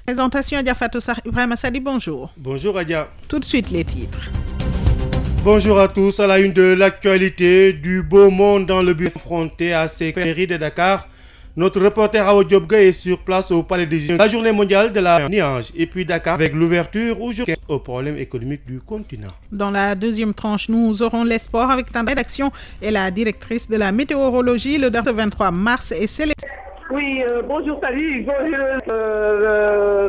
Présentation Adja Fatou Sarr Ibrahima Sadi, bonjour. Bonjour Adja. Tout de suite les titres. Bonjour à tous. À la une de l'actualité, du beau monde dans le but confronté à ces mairies de Dakar. Notre reporter Awo Diobga est sur place au Palais des Jeunes. La journée mondiale de la Niange et puis Dakar avec l'ouverture aujourd'hui aux problèmes économiques du continent. Dans la deuxième tranche, nous aurons les sports avec la rédaction et la directrice de la météorologie. Le 23 mars est célébré. Oui, bonjour Sadi, bonjour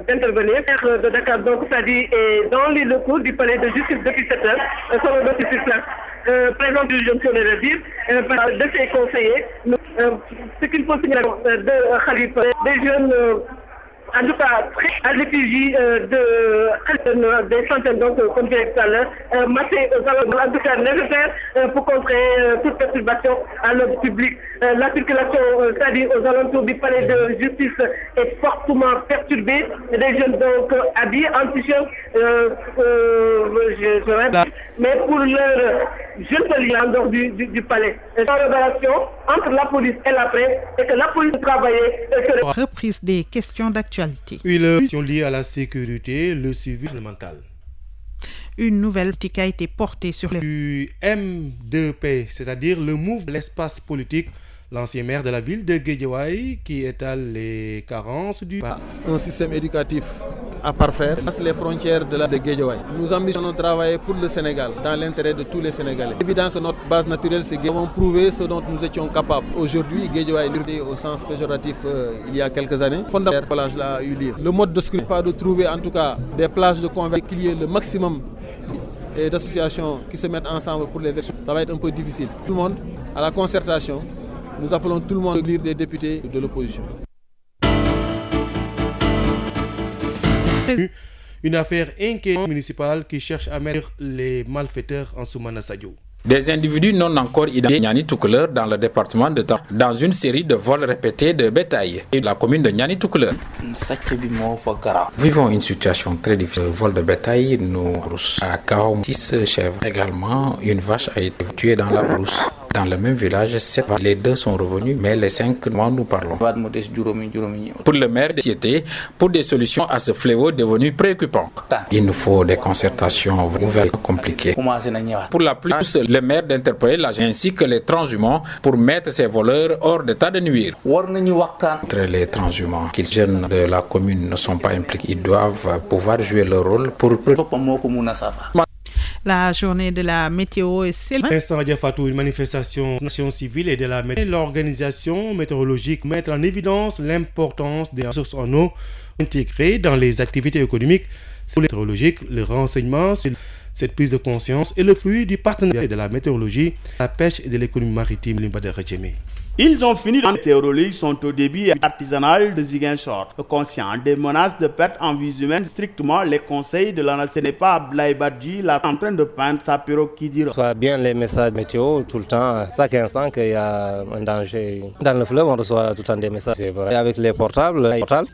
d'intervenir de Dakar. Donc Sadi est dans les locaux du palais de justice depuis 7 heures. Selon notre sur place, présent du jeune de dire, de ses conseillers, ce qu'il faut signaler de Khalifa, des jeunes, en tout cas, à l'effigie des centaines, donc, comme je disais tout à l'heure, massés aux alentours, en tout cas nécessaire pour contrer toute perturbation à l'ordre public. La circulation, c'est-à-dire aux alentours du palais de justice, est fortement perturbée. Des jeunes donc habillés en t-shirt, mais pour leur jeune lien en dehors du palais. Sans relation entre la police et la presse, et que la police travaillait. Reprise des questions d'actualité. Oui, les questions liées à la sécurité, le suivi mental. Une nouvelle politique a été portée sur le M2P, c'est-à-dire le mouvement de l'espace politique. L'ancien maire de la ville de Guédiawaye qui étale les carences du... Un système éducatif à parfaire dans les frontières de Guédiawaye. Nous ambitionnons travailler pour le Sénégal, dans l'intérêt de tous les Sénégalais. C'est évident que notre base naturelle, c'est Guédiawaye. Nous avons prouvé ce dont nous étions capables. Aujourd'hui, Guédiawaye est au sens péjoratif il y a quelques années. Fondamentalement, a eu lieu. Le mode de scrutin, pas de trouver en tout cas des plages de conversion, qu'il y ait le maximum d'associations qui se mettent ensemble pour les élections. Ça va être un peu difficile. Tout le monde à la concertation. Nous appelons tout le monde à élire des députés de l'opposition. Une affaire inquiétante municipale qui cherche à mettre les malfaiteurs en Soumana Sadio. Des individus non encore identifiés Niani Toucouleur dans le département de Tam, dans une série de vols répétés de bétail et la commune de Niani Toucouleur. Vivons une situation très difficile. Le vol de bétail, nous brousse. À Kao, 6 chèvres. Également, une vache a été tuée dans la brousse. Dans le même village, 7 les 2 sont revenus, mais les 5 dont nous parlons. Pour le maire de Siété, pour des solutions à ce fléau devenu préoccupant, il nous faut des concertations ouvertes et compliquées. Pour la plus, le maire d'interpeller l'agent ainsi que les transhumants pour mettre ces voleurs hors d'état de nuire. Entre les transhumants, qu'ils jeunes de la commune ne sont pas impliqués, ils doivent pouvoir jouer leur rôle pour... La journée de la météo est célébrée. Vincent Adja Fatou, une manifestation de la nation civile et de la météo. L'organisation météorologique met en évidence l'importance des ressources en eau intégrées dans les activités économiques. Pour les météorologiques, le renseignement sur cette prise de conscience est le fruit du partenariat de la météorologie, la pêche et de l'économie maritime. Ils ont fini. Les météorologues sont au début artisanal de Ziguinchor. Conscient des menaces de perte en vie humaine, strictement les conseils de la nation. Ce n'est pas Abdoulaye Badji là en train de peindre sa pirogue qui dira. Soit bien les messages météo tout le temps. Chaque instant qu'il y a un danger dans le fleuve, on reçoit tout le temps des messages. Et avec les portables,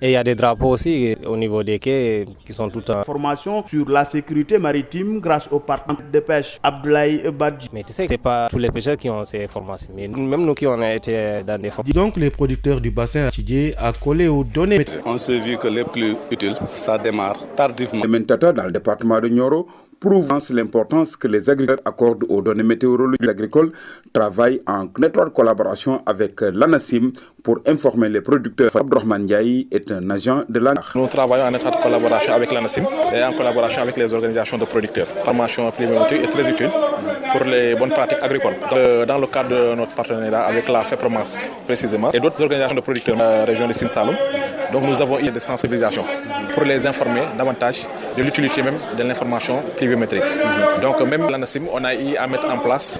et il y a des drapeaux aussi au niveau des quais qui sont tout le temps. Formation sur la sécurité maritime grâce au partenaire de pêche Abdoulaye Badji. Mais tu sais que ce n'est pas tous les pêcheurs qui ont ces formations. Mais même nous qui on a été dans des fonds. Donc les producteurs du bassin Tidjé a collé aux données. On s'est vu que les plus utiles, ça démarre tardivement. Les commentateurs dans le département de Nioro prouvent l'importance que les agriculteurs accordent aux données météorologiques agricoles, travaillent en étroite collaboration avec l'ANACIM pour informer les producteurs. Abdourahmane Ndiaye est un agent de l'ANACIM. Nous travaillons en étroite collaboration avec l'ANACIM et en collaboration avec les organisations de producteurs. La formation pluviométrique est très utile pour les bonnes pratiques agricoles. Dans le cadre de notre partenariat avec la FEPROMAS précisément et d'autres organisations de producteurs de la région de Sine Saloum, donc nous avons eu des sensibilisations pour les informer davantage de l'utilité même de l'information pluviométrique. Donc même l'ANACIM, on a eu à mettre en place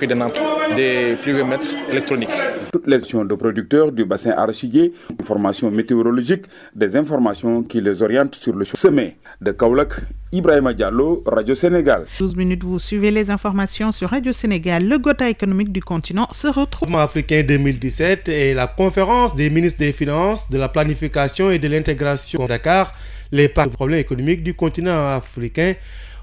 des pluviomètres électroniques. Toutes les actions de producteurs du bassin arachidier, informations météorologiques, des informations qui les orientent sur le chemin de Kaolack. Ibrahima Diallo, Radio Sénégal. 12 minutes, vous suivez les informations sur Radio Sénégal. Le Gotha économique du continent se retrouve. Le africain 2017 et la conférence des ministres des Finances, de la planification et de l'intégration à Dakar, les problèmes économiques du continent africain.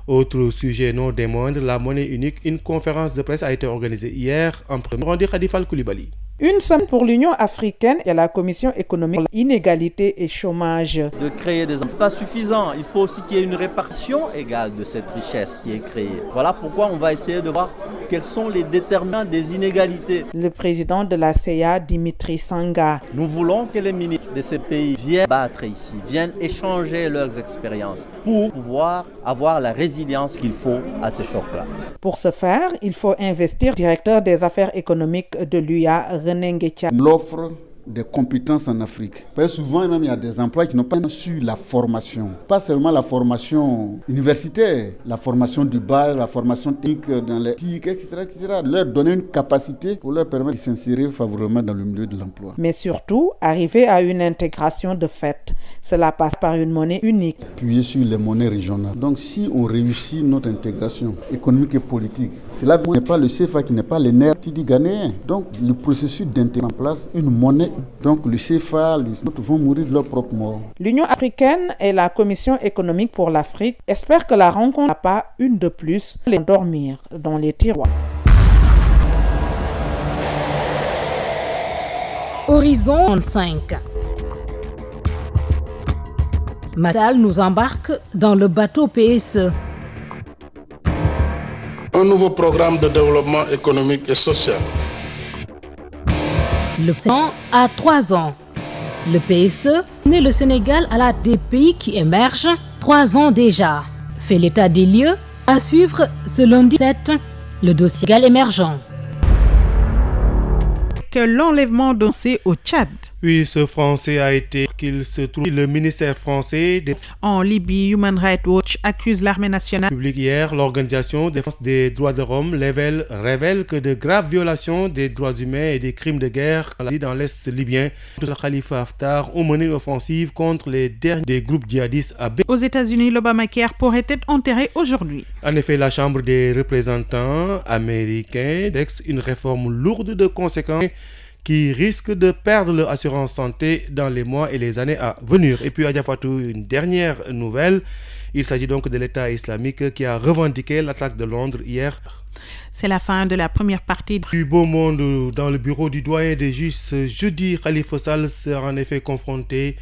Autre sujet non des moindres, la monnaie unique. Une conférence de presse a été organisée hier en premier rendu Khadifal Koulibaly. Une somme pour l'Union africaine et la Commission économique, inégalité et chômage. De créer des emplois, pas suffisant. Il faut aussi qu'il y ait une répartition égale de cette richesse qui est créée. Voilà pourquoi on va essayer de voir quels sont les déterminants des inégalités. Le président de la CEA, Dimitri Sanga. Nous voulons que les ministres de ces pays viennent battre ici, viennent échanger leurs expériences pour pouvoir avoir la résilience qu'il faut à ces chocs-là. Pour ce faire, il faut investir. Directeur des affaires économiques de l'UA, René Ngetia. L'offre des compétences en Afrique. Parce que souvent, il y a des emplois qui n'ont pas su la formation. Pas seulement la formation universitaire, la formation du bas, la formation technique dans les TIC, etc., etc. Leur donner une capacité pour leur permettre de s'insérer favorablement dans le milieu de l'emploi. Mais surtout, arriver à une intégration de fait. Cela passe par une monnaie unique. Appuyer sur les monnaies régionales. Donc, si on réussit notre intégration économique et politique, cela n'est pas le CFA qui n'est pas les nerfs ghanéens. Donc, le processus d'intégration en place, une monnaie. Donc le CFA, les autres vont mourir de leur propre mort. L'Union africaine et la Commission économique pour l'Afrique espèrent que la rencontre n'a pas une de plus les dormir dans les tiroirs. Horizon 5. Matal nous embarque dans le bateau PSE. Un nouveau programme de développement économique et social. Le plan a 3 ans. Le PSE naît le Sénégal à la des pays qui émergent 3 ans déjà. Fait l'état des lieux à suivre ce lundi 7, le dossier Sénégal émergent. Que l'enlèvement dansé au Tchad. Oui, ce Français a été qu'il se trouve. Le ministère français en Libye, Human Rights Watch accuse l'armée nationale. Public hier, l'organisation de défense des droits de l'homme révèle que de graves violations des droits humains et des crimes de guerre dans l'est libyen. Le Khalifa Haftar ont mené une offensive contre les derniers des groupes djihadistes à Aux États-Unis, l'Obamacare pourrait être enterré aujourd'hui. En effet, la Chambre des représentants américains texte une réforme lourde de conséquences qui risque de perdre leur assurance santé dans les mois et les années à venir. Et puis, Adja Fatou, une dernière nouvelle. Il s'agit donc de l'État islamique qui a revendiqué l'attaque de Londres hier. C'est la fin de la première partie. Du beau monde dans le bureau du doyen des juges. Ce jeudi, Khalifa Sall sera en effet confronté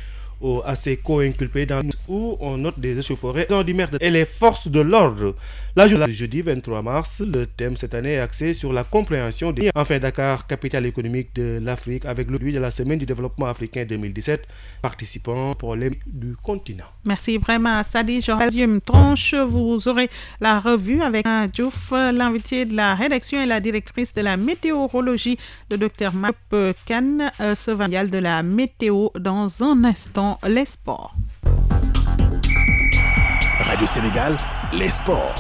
à ses co-inculpés où on note des échauffourées du maire et les forces de l'ordre. La journée du jeudi 23 mars, le thème cette année est axé sur la compréhension des... Enfin, Dakar, capitale économique de l'Afrique, avec le but de la Semaine du développement africain 2017, participants pour les du continent. Merci vraiment, Sadi. Jean, deuxième tranche, vous aurez la revue avec Diouf, l'invité de la rédaction et la directrice de la météorologie, le docteur Map Khan, Sevanial de la météo, dans un instant. Les sports. Radio Sénégal, les sports.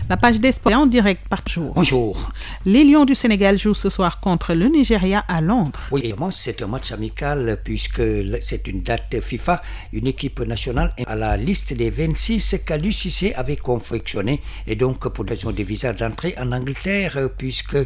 La page des sports en direct par jour. Bonjour. Les Lions du Sénégal jouent ce soir contre le Nigeria à Londres. Oui, évidemment, c'est un match amical puisque c'est une date FIFA. Une équipe nationale à la liste des 26 qu'Aliou Cissé avait confectionné et donc pour raison des visas d'entrée en Angleterre puisque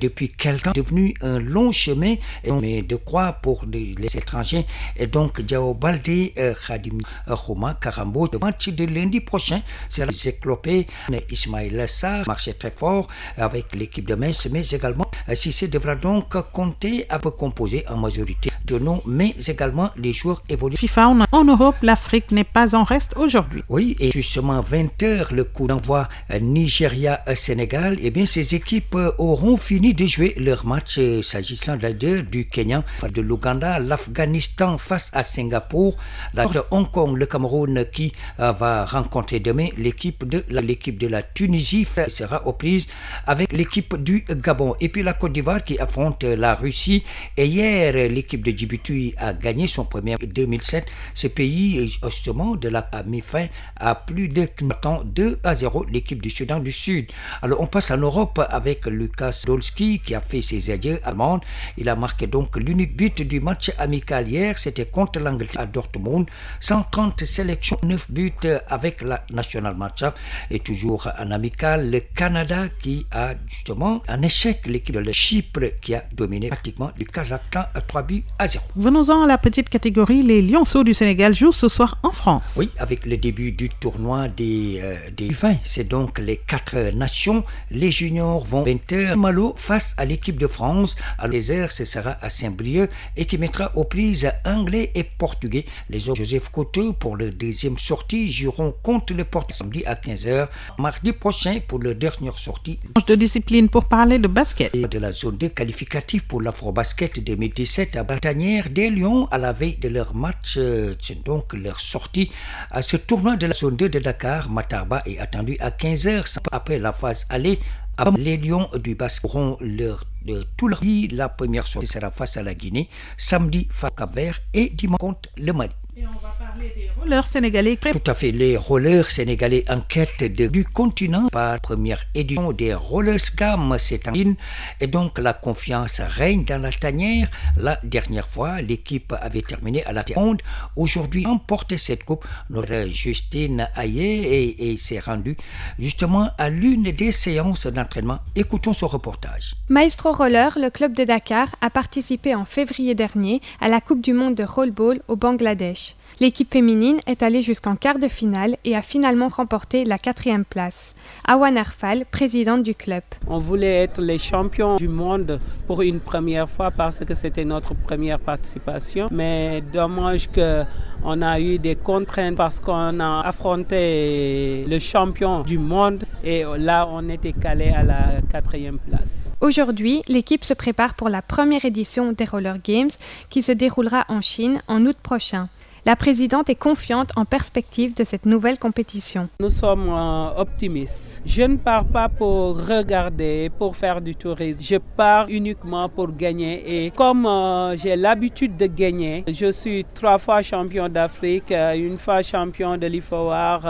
depuis quelque temps devenu un long chemin mais de croix pour les étrangers et donc Diao Baldé, Khadim Khouma, Karambo. Le match de lundi prochain, c'est la éclopée Ismaël Sarr marchait très fort avec l'équipe de Metz, mais également Cissé devra donc compter à peu composer en majorité de noms, mais également les joueurs évoluent. FIFA en Europe, l'Afrique n'est pas en reste aujourd'hui. Oui, et justement 20h, le coup d'envoi Nigeria-Sénégal, et bien ces équipes auront fini de jouer leur match s'agissant d'ailleurs du Kenya, de l'Ouganda, l'Afghanistan face à Singapour, de Hong Kong, le Cameroun qui va rencontrer demain l'équipe de la Tunisie sera aux prises avec l'équipe du Gabon. Et puis la Côte d'Ivoire qui affronte la Russie. Et hier, l'équipe de Djibouti a gagné son premier 2007. Ce pays, justement, de la mi-fin à plus de 2-0 l'équipe du Soudan du Sud. Alors on passe en Europe avec Lucas Dolski qui a fait ses adieux allemandes. Il a marqué donc l'unique but du match amical hier. C'était contre l'Angleterre à Dortmund. 130 sélections, 9 buts avec la National Match. Et toujours en amical, le Canada qui a justement un échec l'équipe de Chypre qui a dominé pratiquement le Kazakhstan à 3-0. Venons-en à la petite catégorie. Les Lionceaux du Sénégal jouent ce soir en France. Oui, avec le début du tournoi des U20. C'est donc les 4 nations. Les juniors vont 20h. Malo face à l'équipe de France. À 16h, ce sera à Saint-Brieuc et qui mettra aux prises anglais et portugais. Les autres, Joseph Coteux pour le deuxième sortie, joueront contre le Portugais samedi à 15h. Mardi prochain pour leur dernière sortie. De discipline pour parler de basket. Et de la zone 2 qualificative pour l'Afrobasket 2017 à Bretagnères des Lions à la veille de leur match. C'est donc leur sortie à ce tournoi de la zone 2 de Dakar. Matarba est attendu à 15h après la phase aller. Les Lions du basket auront tout leur vie. La première sortie sera face à la Guinée, samedi face au Cap-Vert et dimanche contre le Mali. Et on va parler des rollers sénégalais. Tout à fait, les rollers sénégalais en quête du continent par la première édition des Rollers Scam cette année. Et donc la confiance règne dans la tanière. La dernière fois, l'équipe avait terminé à la ronde. Aujourd'hui, emporté cette coupe, notre Justine Aye et s'est rendue justement à l'une des séances d'entraînement. Écoutons ce reportage. Maestro Roller, le club de Dakar, a participé en février dernier à la Coupe du monde de rollball au Bangladesh. L'équipe féminine est allée jusqu'en quart de finale et a finalement remporté la 4e place. Awan Arfal, présidente du club. On voulait être les champions du monde pour une première fois parce que c'était notre première participation. Mais dommage qu'on a eu des contraintes parce qu'on a affronté le champion du monde et là on était calé à la 4e place. Aujourd'hui, l'équipe se prépare pour la première édition des Roller Games qui se déroulera en Chine en août prochain. La présidente est confiante en perspective de cette nouvelle compétition. Nous sommes optimistes. Je ne pars pas pour regarder, pour faire du tourisme. Je pars uniquement pour gagner. Et comme j'ai l'habitude de gagner, je suis 3 fois champion d'Afrique, 1 fois champion de l'IFOAR,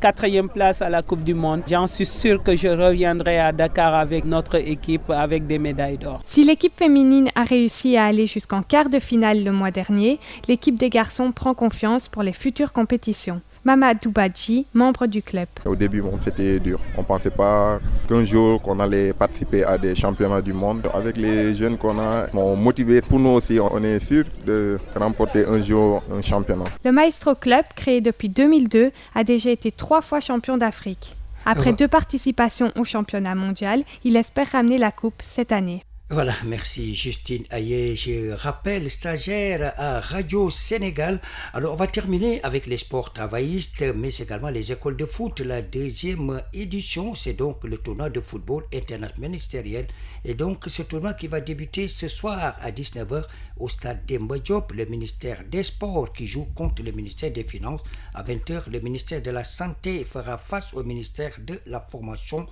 4e place à la Coupe du Monde. J'en suis sûr que je reviendrai à Dakar avec notre équipe avec des médailles d'or. Si l'équipe féminine a réussi à aller jusqu'en quart de finale le mois dernier, l'équipe des garçons prend confiance pour les futures compétitions. Mamadou Badji, membre du club. Au début, c'était dur. On ne pensait pas qu'un jour qu'on allait participer à des championnats du monde. Avec les jeunes qu'on a, ils sont motivés. Pour nous aussi, on est sûr de remporter un jour un championnat. Le Maestro Club, créé depuis 2002, a déjà été 3 fois champion d'Afrique. Après 2 participations au championnat mondial, il espère ramener la coupe cette année. Voilà, merci Justine Aye. Je rappelle, stagiaire à Radio Sénégal. Alors, on va terminer avec les sports travaillistes, mais également les écoles de foot. La 2e édition, c'est donc le tournoi de football interministériel. Et donc, ce tournoi qui va débuter ce soir à 19h au stade Demba Diop. Le ministère des Sports qui joue contre le ministère des Finances. À 20h, le ministère de la Santé fera face au ministère de la Formation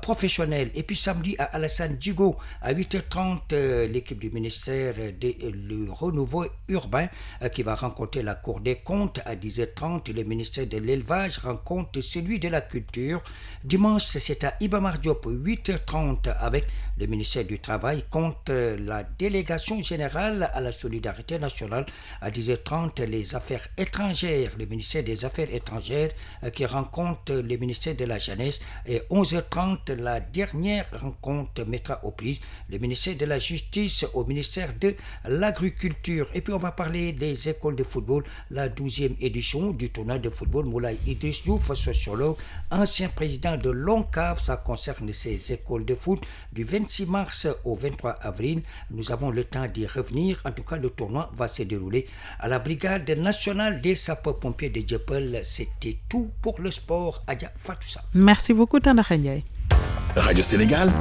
professionnel. Et puis samedi à Alassane Djigo à 8h30, l'équipe du ministère du renouveau urbain qui va rencontrer la Cour des comptes. À 10h30, le ministère de l'élevage rencontre celui de la culture. Dimanche, c'est à Iba Mar Diop, 8h30, avec le ministère du travail contre la délégation générale à la solidarité nationale. À 10h30, les affaires étrangères, le ministère des affaires étrangères qui rencontre le ministère de la jeunesse. Et 11h30, la dernière rencontre mettra aux prises le ministère de la Justice au ministère de l'Agriculture. Et puis on va parler des écoles de football, la 12e édition du tournoi de football. Moulay Idriss Diouf, sociologue, ancien président de l'ONCAV, ça concerne ces écoles de foot du 26 mars au 23 avril. Nous avons le temps d'y revenir. En tout cas, le tournoi va se dérouler à la Brigade nationale des sapeurs-pompiers de Dieuppeul. C'était tout pour le sport. Adja Fatoussa. Merci beaucoup, Tanda Ndiaye. Radio Sénégal.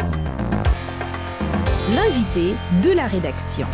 L'invité de la rédaction.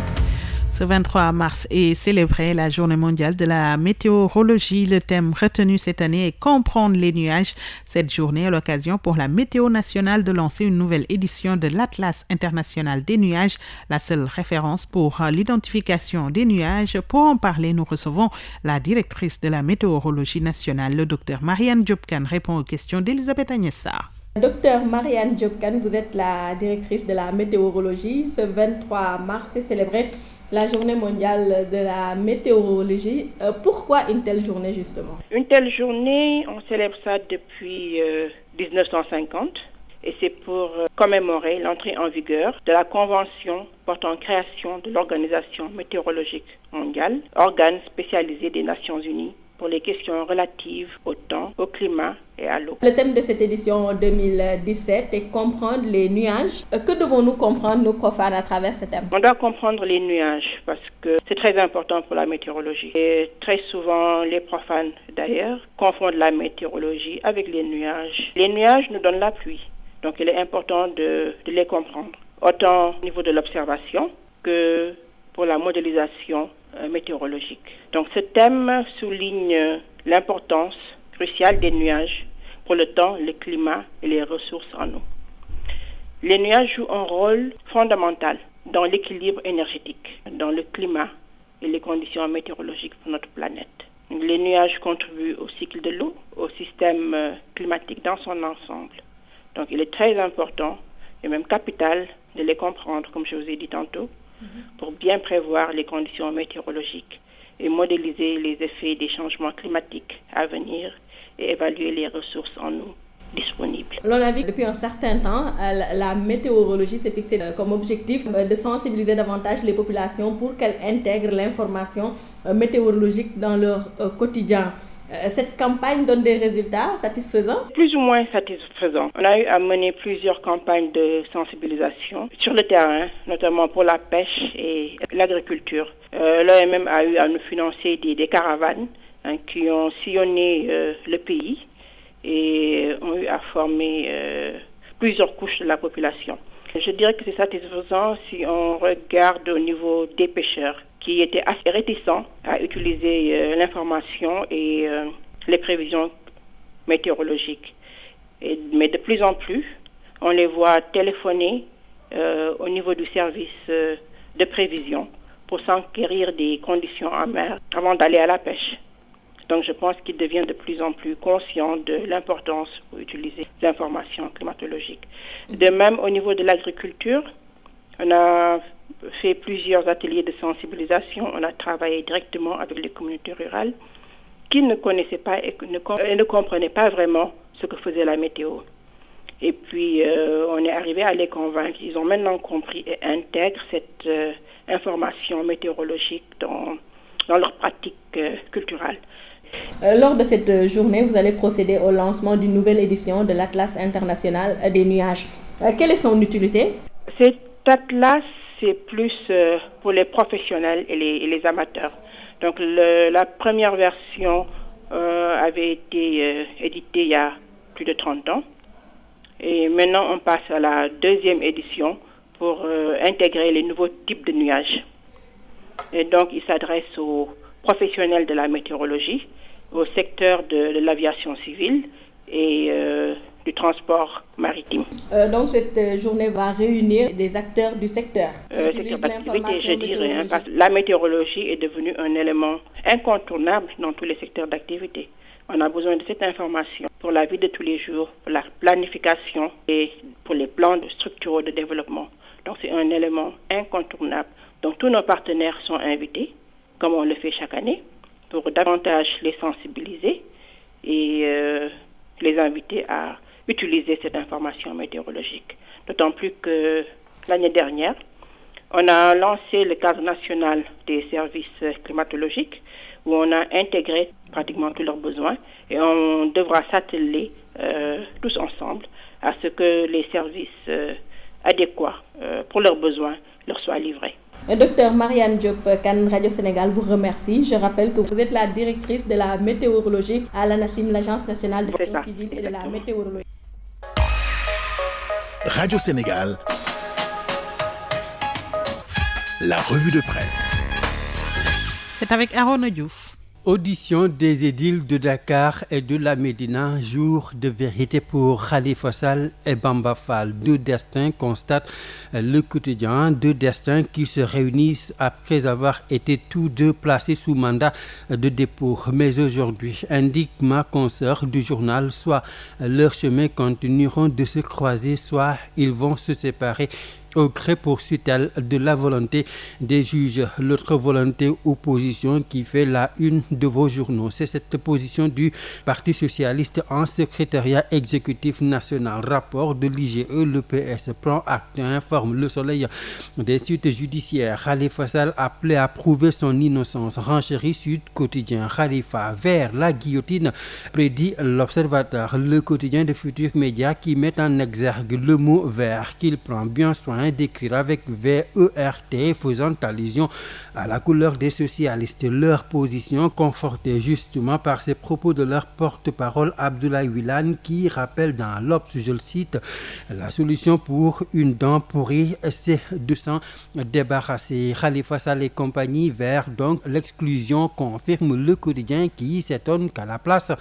Ce 23 mars est célébrée la journée mondiale de la météorologie. Le thème retenu cette année est comprendre les nuages. Cette journée est l'occasion pour la météo nationale de lancer une nouvelle édition de l'Atlas international des nuages, la seule référence pour l'identification des nuages. Pour en parler, nous recevons la directrice de la météorologie nationale, le docteur Marianne Diop Kane, répond aux questions d'Elisabeth Agnès-Sarr. Docteur Marianne Diop Kane, vous êtes la directrice de la météorologie. Ce 23 mars est célébrée la journée mondiale de la météorologie. Pourquoi une telle journée justement? Une telle journée, on célèbre ça depuis 1950 et c'est pour commémorer l'entrée en vigueur de la Convention portant création de l'Organisation météorologique mondiale, organe spécialisé des Nations Unies pour les questions relatives au temps, au climat et à l'eau. Le thème de cette édition 2017 est comprendre les nuages. Que devons-nous comprendre, nous profanes, à travers ce thème? On doit comprendre les nuages parce que c'est très important pour la météorologie. Et très souvent, les profanes d'ailleurs confondent la météorologie avec les nuages. Les nuages nous donnent la pluie, donc il est important de les comprendre, autant au niveau de l'observation que pour la modélisation météorologique. Donc ce thème souligne l'importance cruciale des nuages pour le temps, le climat et les ressources en eau. Les nuages jouent un rôle fondamental dans l'équilibre énergétique, dans le climat et les conditions météorologiques pour notre planète. Les nuages contribuent au cycle de l'eau, au système climatique dans son ensemble. Donc il est très important et même capital de les comprendre, comme je vous ai dit tantôt, pour bien prévoir les conditions météorologiques et modéliser les effets des changements climatiques à venir et évaluer les ressources en eau disponibles. L'on a vu depuis un certain temps, la météorologie s'est fixée comme objectif de sensibiliser davantage les populations pour qu'elles intègrent l'information météorologique dans leur quotidien. Cette campagne donne des résultats satisfaisants? Plus ou moins satisfaisants. On a eu à mener plusieurs campagnes de sensibilisation sur le terrain, notamment pour la pêche et l'agriculture. L'OMM a eu à nous financer des caravanes qui ont sillonné le pays et ont eu à former plusieurs couches de la population. Je dirais que c'est satisfaisant si on regarde au niveau des pêcheurs, qui étaient assez réticents à utiliser l'information et les prévisions météorologiques. Mais de plus en plus, on les voit téléphoner au niveau du service de prévision pour s'enquérir des conditions en mer avant d'aller à la pêche. Donc je pense qu'ils deviennent de plus en plus conscients de l'importance d'utiliser les informations climatologiques. De même, au niveau de l'agriculture, on a fait plusieurs ateliers de sensibilisation. On a travaillé directement avec les communautés rurales qui ne connaissaient pas et ne comprenaient pas vraiment ce que faisait la météo. Et puis, on est arrivé à les convaincre. Ils ont maintenant compris et intègrent cette information météorologique dans leur pratique culturelle. Lors de cette journée, vous allez procéder au lancement d'une nouvelle édition de l'Atlas international des nuages. Quelle est son utilité? Cet atlas, c'est plus pour les professionnels et les amateurs. Donc la première version avait été éditée il y a plus de 30 ans. Et maintenant, on passe à la deuxième édition pour intégrer les nouveaux types de nuages. Et donc, il s'adresse aux professionnels de la météorologie, au secteur de l'aviation civile et du transport maritime. Donc cette journée va réunir des acteurs du secteur. Secteur d'activité, je dirais, parce que la météorologie est devenue un élément incontournable dans tous les secteurs d'activité. On a besoin de cette information pour la vie de tous les jours, pour la planification et pour les plans structuraux de développement. Donc c'est un élément incontournable. Donc tous nos partenaires sont invités, comme on le fait chaque année, pour davantage les sensibiliser et les inviter à utiliser cette information météorologique. D'autant plus que l'année dernière, on a lancé le cadre national des services climatologiques où on a intégré pratiquement tous leurs besoins et on devra s'atteler tous ensemble à ce que les services adéquats pour leurs besoins leur soient livrés. Docteur Marianne Diop-Kane, Radio Sénégal vous remercie. Je rappelle que vous êtes la directrice de la météorologie à l'ANACIM, l'Agence nationale de l'aviation civile et de la météorologie. Radio Sénégal, la revue de presse. C'est avec Aaron Diouf. Audition des édiles de Dakar et de la Médina, jour de vérité pour Khalifa Sall et Bamba Fall. Deux destins, constate le quotidien, deux destins qui se réunissent après avoir été tous deux placés sous mandat de dépôt. Mais aujourd'hui, indique ma consoeur du journal, soit leurs chemins continueront de se croiser, soit ils vont se séparer au gré, poursuit-elle, de la volonté des juges. L'autre volonté opposition qui fait la une de vos journaux, c'est cette position du Parti socialiste en secrétariat exécutif national. Rapport de l'IGE, le PS prend acte, informe Le Soleil des suites judiciaires. Khalifa Sall appelé à prouver son innocence. Renchérit Sud Quotidien. Khalifa vers la guillotine, prédit L'Observateur. Le quotidien de Futurs Médias qui met en exergue le mot vert qu'il prend bien soin d'écrire avec VERT, faisant allusion à la couleur des socialistes. Leur position confortée justement par ces propos de leur porte-parole Abdoulaye Wilane qui rappelle dans l'Obs, je le cite, la solution pour une dent pourrie, c'est de s'en débarrasser. Khalifa Sall et compagnie vers donc l'exclusion, confirme le quotidien qui s'étonne qu'à la place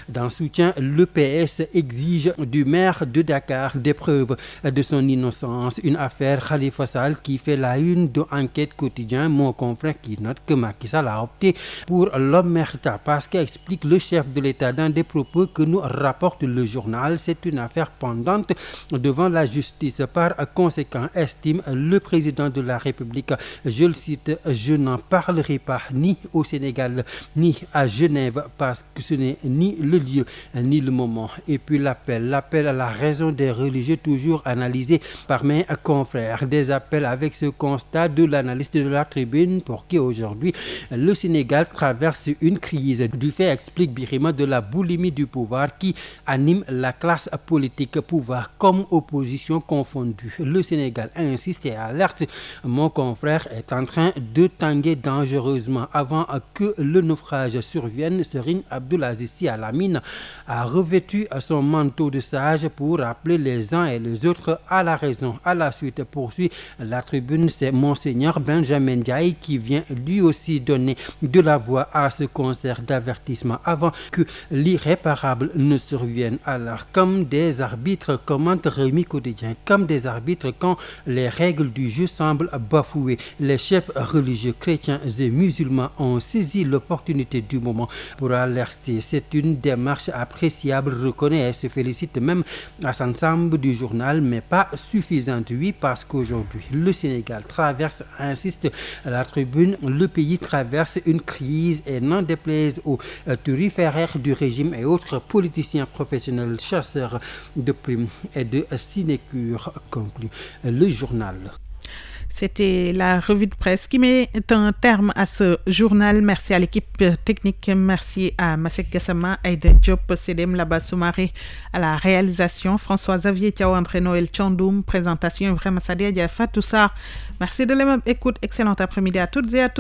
d'un soutien, le PS exige du maire de Dakar des preuves de son innocence. Une affaire Khalifa Sall qui fait la une de Enquête Quotidien. Mon confrère qui note que Macky Sall a opté pour l'omerta parce qu'explique le chef de l'État dans des propos que nous rapporte le journal. C'est une affaire pendante devant la justice. Par conséquent, estime le président de la République, je le cite, je n'en parlerai pas ni au Sénégal ni à Genève parce que ce n'est ni le lieu ni le moment. Et puis l'appel à la raison des religieux, toujours analysé par mes confrères. Des appels avec ce constat de l'analyste de la Tribune pour qui aujourd'hui le Sénégal traverse une crise. Du fait, explique Birima, de la boulimie du pouvoir qui anime la classe politique, pouvoir comme opposition confondue. Le Sénégal insiste et alerte. Mon confrère est en train de tanguer dangereusement. Avant que le naufrage survienne, Serigne Abdoulaziz Sy Al Amine a revêtu son manteau de sage pour appeler les uns et les autres à la raison. À la suite, poursuit la Tribune, c'est Monseigneur Benjamin Ndiaye qui vient lui aussi donner de la voix à ce concert d'avertissement avant que l'irréparable ne survienne. Alors, comme des arbitres, commente Rémi Quotidien, comme des arbitres quand les règles du jeu semblent bafouées, les chefs religieux chrétiens et musulmans ont saisi l'opportunité du moment pour alerter. C'est une démarche appréciable, reconnaît et se félicite même Hassan Samb du journal, mais pas suffisante. Oui, parce qu'aujourd'hui, le Sénégal traverse, insiste la Tribune, le pays traverse une crise et n'en déplaise aux turiféraires du régime et autres politiciens professionnels, chasseurs de primes et de sinécures, conclut le journal. C'était la revue de presse qui met un terme à ce journal. Merci à l'équipe technique, merci à Masek Gassama, Aïda Diop, Sedem Laba-Soumaré à la réalisation, François-Xavier Thiaw, André-Noël Tchandoum, présentation Ibrahima Sadia, Fatou Sarr. Merci de la même écoute, excellent après-midi à toutes et à tous.